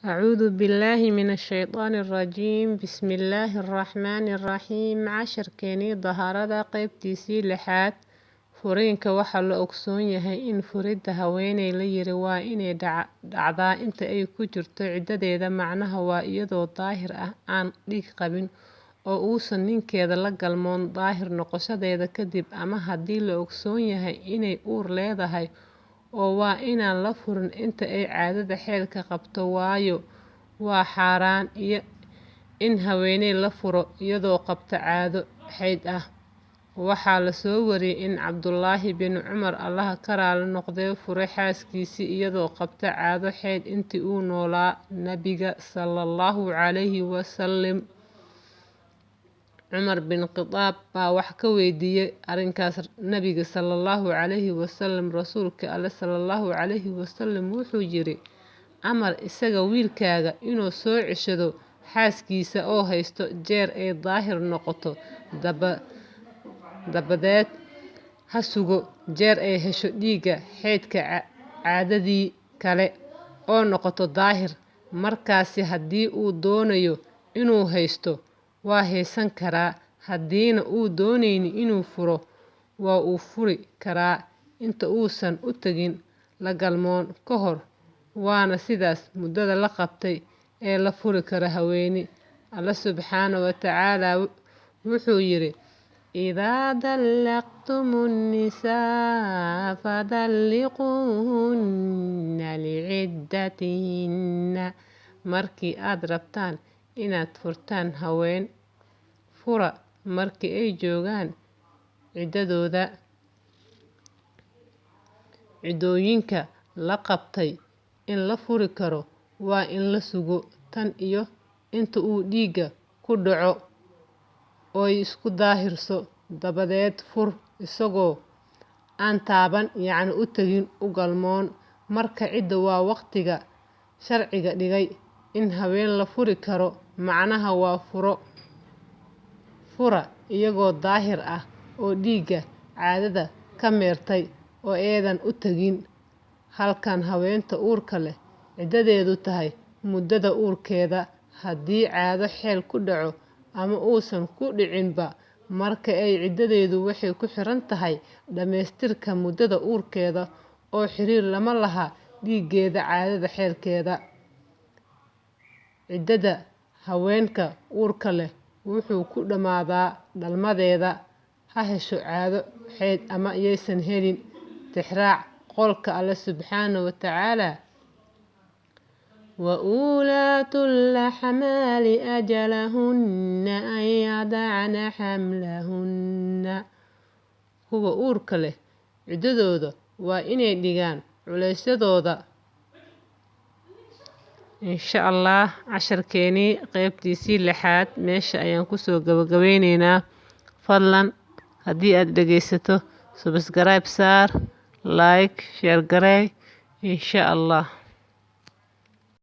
أعوذ بالله من الشيطان الرجيم بسم الله الرحمن الرحيم عشر كيني ظهارada qaybtiisii lixaad furiinka waxaa la ogsoon yahay in furidda haweeney la yiri waa inay dhacdaa inta ay ku jirto ciddadeeda macnaha waa iyadoo daahir ah aan dhiig qabin oo uusan ninkeeda la galmoon daahir noqoshadeeda kadib ama haddii la ogsoon yahay inay uur leedahay oo waa inaan la furin inta ay caadada xeelka qabto waayo waa xaaraan in haweeney la furo iyadoo qabta caado xayd ah. Waxaa la soo wariyay in Cabdullaahi bin Cumar Allaha ka raali noqdee furay xaaskiisii iyadoo qabta caado xayd intii uu noolaa Nabiga sallallahu calayhi wasallam. Cumar bin Khitaab baa wax ka weydiiyay arrinkaas Nabiga sallallahu calayhi wasallam. Rasuulka Alle sallallahu calayhi wasallam wuxuu yiri amar isaga wiilkaaga inuu soo ceshado xaaskiisa oo haysto jeer ay daahir noqoto dabadeed ha sugo jeer ay hesho dhiigga xaydka caadadii kale oo noqoto daahir markaasi haddii uu doonayo inuu haysto waa haysan karaa haddiina uu doonaynin inuu furo waa uu furi karaa inta uusan u tagin la galmoon ka hor waana sidaas muddada la qabtay ee la furi karo haweeney. Alle subxaanahu wa tacaala wuxuu yiri إذا طلقتم النساء فطلقوهن لعدتهن markii aad rabtaan inaad furtaan haween fura markii ay joogaan ciddadooda. Ciddooyinka la qabtay in la furi karo waa in la sugo tan iyo inta uu dhiigga ku dhaco oo ay isku daahirso dabadeed fur isagoo aan taaban yacni u tagin u galmoon. Marka cidda waa waqtiga sharciga dhigay in haween la furi karo macnaha waa fura iyagoo daahir ah oo dhiigga caadada ka meertay oo eedan u tagin. Halkan haweenta uurka leh ciddadeedu tahay muddada uurkeeda haddii caado xeel ku dhaco ama uusan ku dhicinba marka ay ciddadeedu waxay ku xiran tahay dhamaystirka muddada uurkeeda oo xiriir lama laha dhiiggeeda caadada xeelkeeda. Ciddada haweenka uurka leh wuxuu ku dhammaadaa dhalmadeeda ha hesho caado xayd ama yaysan helin. Tixraac qolka Alle subxaanahu wa tacaala وأولاة الأحمال أجلهن أن يضعن حملهن kuwa uurka leh ciddadooda waa inay dhigaan culeysyadooda. insha Allah casharkeenii qaybtiisii lixaad meesha ayaan kusoo gabagabeyneynaa. Fadlan haddii aad dhageysato subscribe saar like share garee insha Allah.